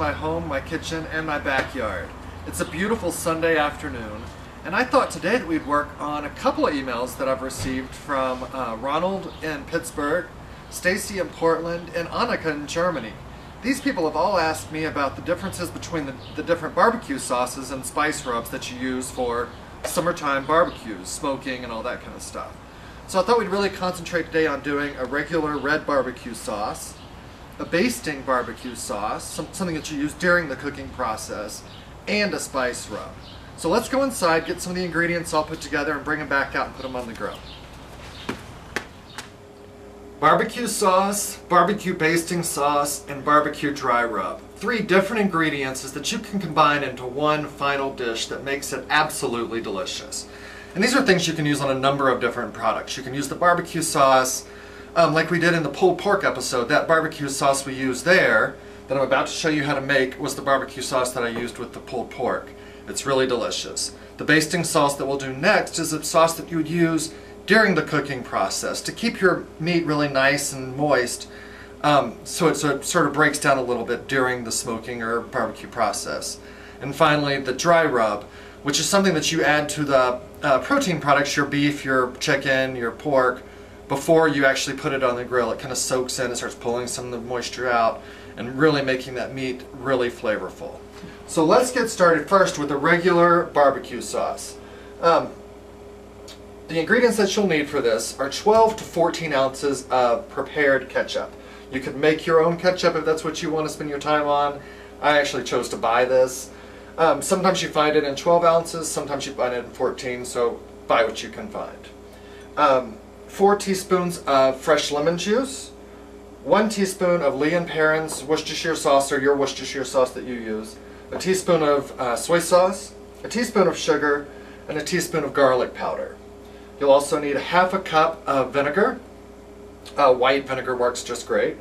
my home, my kitchen, and my backyard. It's a beautiful Sunday afternoon, and I thought today that we'd work on a couple of emails that I've received from Ronald in Pittsburgh, Stacy in Portland, and Annika in Germany. These people have all asked me about the differences between the different barbecue sauces and spice rubs that you use for summertime barbecues, smoking, and all that kind of stuff. So I thought we'd really concentrate today on doing a regular red barbecue sauce, a basting barbecue sauce, something that you use during the cooking process, and a spice rub. So let's go inside, get some of the ingredients all put together, and bring them back out and put them on the grill. Barbecue sauce, barbecue basting sauce, and barbecue dry rub. 3 different ingredients that you can combine into one final dish that makes it absolutely delicious. And these are things you can use on a number of different products. You can use the barbecue sauce, like we did in the pulled pork episode. That barbecue sauce we used there, that I'm about to show you how to make, was the barbecue sauce that I used with the pulled pork. It's really delicious. The basting sauce that we'll do next is a sauce that you would use during the cooking process to keep your meat really nice and moist, so it sort of breaks down a little bit during the smoking or barbecue process. And finally, the dry rub, which is something that you add to the protein products, your beef, your chicken, your pork, before you actually put it on the grill. It kind of soaks in and starts pulling some of the moisture out and really making that meat really flavorful. So let's get started first with the regular barbecue sauce. The ingredients that you'll need for this are 12 to 14 ounces of prepared ketchup. You could make your own ketchup if that's what you want to spend your time on. I actually chose to buy this. Sometimes you find it in 12 ounces, sometimes you find it in 14, so buy what you can find. 4 teaspoons of fresh lemon juice, 1 teaspoon of Lee & Perrins Worcestershire sauce, or your Worcestershire sauce that you use, a teaspoon of soy sauce, a teaspoon of sugar, and a teaspoon of garlic powder. You'll also need 1/2 cup of vinegar. White vinegar works just great.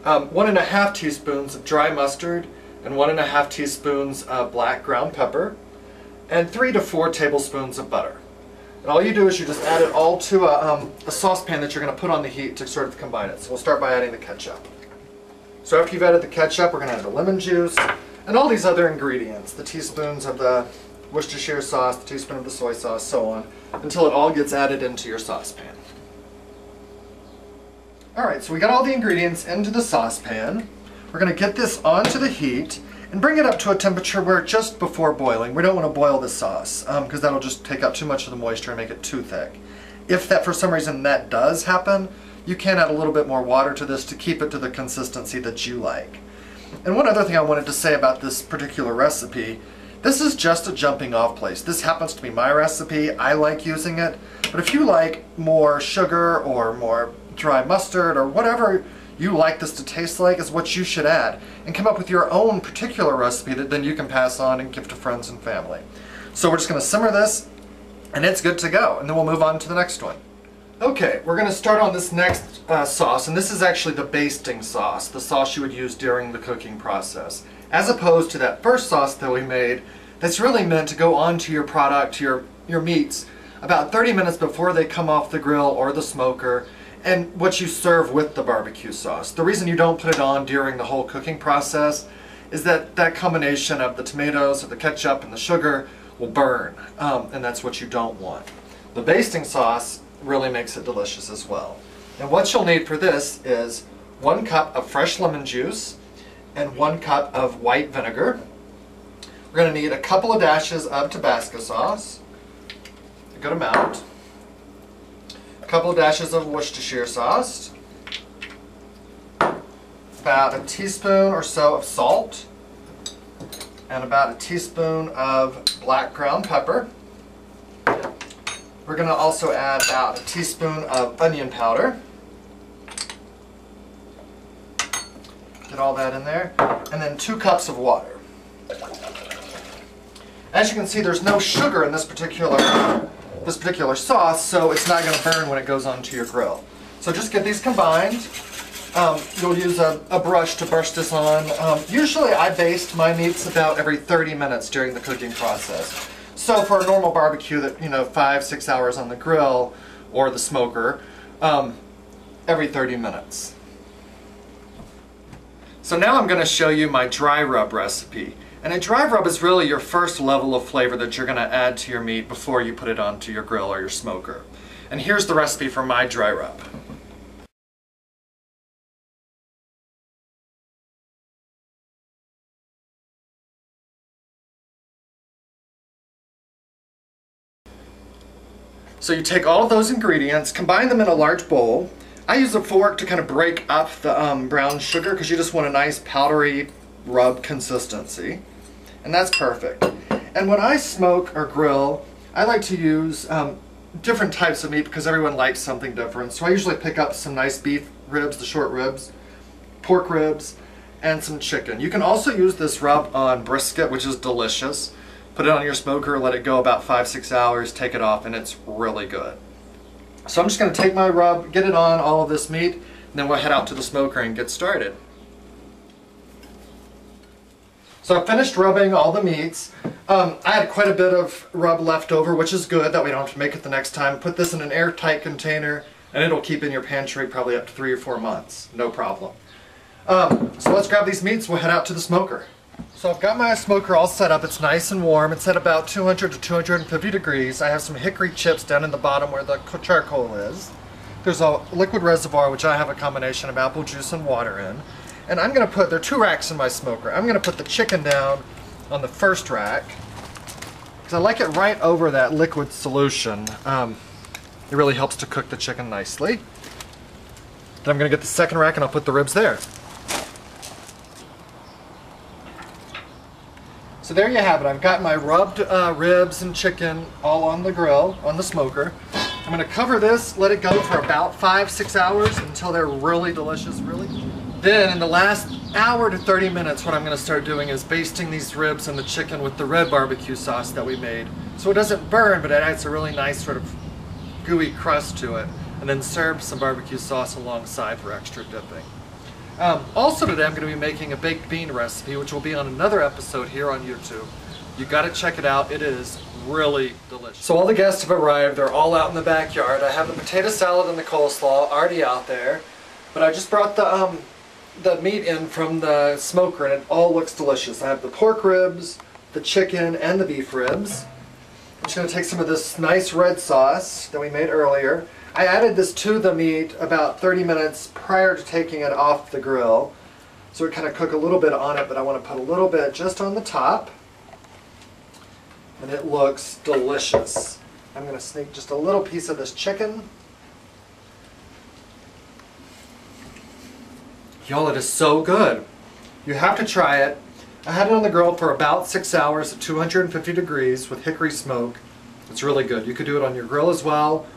1½ teaspoons of dry mustard, and 1½ teaspoons of black ground pepper, and 3 to 4 tablespoons of butter. And all you do is you just add it all to a saucepan that you're going to put on the heat to sort of combine it. So we'll start by adding the ketchup. So after you've added the ketchup, we're going to add the lemon juice and all these other ingredients, the teaspoons of the Worcestershire sauce, the teaspoon of the soy sauce, so on, until it all gets added into your saucepan. Alright, so we got all the ingredients into the saucepan. We're going to get this onto the heat and bring it up to a temperature where just before boiling. We don't want to boil the sauce because that'll just take out too much of the moisture and make it too thick. If that for some reason that does happen, you can add a little bit more water to this to keep it to the consistency that you like. And one other thing I wanted to say about this particular recipe, this is just a jumping off place. This happens to be my recipe. I like using it. But if you like more sugar or more dry mustard or whatever you like this to taste like is what you should add, and come up with your own particular recipe that then you can pass on and give to friends and family. So we're just going to simmer this and it's good to go, and then we'll move on to the next one. Okay, we're going to start on this next sauce, and this is actually the basting sauce, the sauce you would use during the cooking process, as opposed to that first sauce that we made that's really meant to go onto your product, your meats, about 30 minutes before they come off the grill or the smoker, and what you serve with the barbecue sauce. The reason you don't put it on during the whole cooking process is that that combination of the tomatoes, or the ketchup, and the sugar will burn, and that's what you don't want. The basting sauce really makes it delicious as well. And what you'll need for this is 1 cup of fresh lemon juice and 1 cup of white vinegar. We're going to need a couple of dashes of Tabasco sauce, a good amount, a couple of dashes of Worcestershire sauce, about a teaspoon or so of salt, and about a teaspoon of black ground pepper. We're going to also add about a teaspoon of onion powder. Get all that in there. And then 2 cups of water. As you can see, there's no sugar in this particular sauce, so it's not going to burn when it goes onto your grill. So just get these combined. You'll use a brush to brush this on. Usually I baste my meats about every 30 minutes during the cooking process. So for a normal barbecue that, 5-6 hours on the grill or the smoker, every 30 minutes. So now I'm going to show you my dry rub recipe. And a dry rub is really your first level of flavor that you're going to add to your meat before you put it onto your grill or your smoker. And here's the recipe for my dry rub. So you take all of those ingredients, combine them in a large bowl. I use a fork to kind of break up the brown sugar because you just want a nice powdery rub consistency. And that's perfect. And when I smoke or grill, I like to use different types of meat because everyone likes something different. So I usually pick up some nice beef ribs, the short ribs, pork ribs, and some chicken. You can also use this rub on brisket, which is delicious. Put it on your smoker, let it go about 5-6 hours, take it off, and it's really good. So I'm just going to take my rub, get it on all of this meat, and then we'll head out to the smoker and get started. So I finished rubbing all the meats. I had quite a bit of rub left over, which is good, that we don't have to make it the next time. Put this in an airtight container, and it'll keep in your pantry probably up to 3 or 4 months, no problem. So let's grab these meats, we'll head out to the smoker. So I've got my smoker all set up. It's nice and warm. It's at about 200 to 250 degrees. I have some hickory chips down in the bottom where the charcoal is. There's a liquid reservoir, which I have a combination of apple juice and water in. And I'm going to put, there are 2 racks in my smoker. I'm going to put the chicken down on the first rack because I like it right over that liquid solution. It really helps to cook the chicken nicely. Then I'm going to get the second rack and I'll put the ribs there. So there you have it. I've got my rubbed ribs and chicken all on the grill, on the smoker. I'm going to cover this, let it go for about 5-6 hours until they're really delicious, Then in the last hour to 30 minutes, what I'm going to start doing is basting these ribs and the chicken with the red barbecue sauce that we made. So it doesn't burn, but it adds a really nice sort of gooey crust to it. And then serve some barbecue sauce alongside for extra dipping. Also today I'm going to be making a baked bean recipe, which will be on another episode here on YouTube. You got to check it out. It is really delicious. So all the guests have arrived. They're all out in the backyard. I have the potato salad and the coleslaw already out there, but I just brought the meat in from the smoker and it all looks delicious. I have the pork ribs, the chicken, and the beef ribs. I'm just going to take some of this nice red sauce that we made earlier. I added this to the meat about 30 minutes prior to taking it off the grill. So it kind of cook a little bit on it, but I want to put a little bit just on the top. And it looks delicious. I'm going to sneak just a little piece of this chicken. Y'all, it is so good. You have to try it. I had it on the grill for about 6 hours at 250 degrees with hickory smoke. It's really good. You could do it on your grill as well,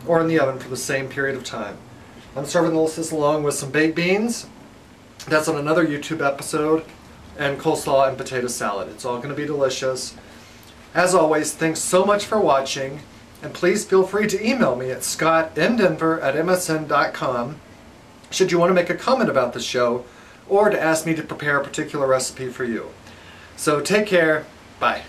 or in the oven for the same period of time. I'm serving this along with some baked beans. That's on another YouTube episode, and coleslaw and potato salad. It's all going to be delicious. As always, thanks so much for watching, and please feel free to email me at scottindenver@msn.com should you want to make a comment about the show or to ask me to prepare a particular recipe for you. So take care. Bye.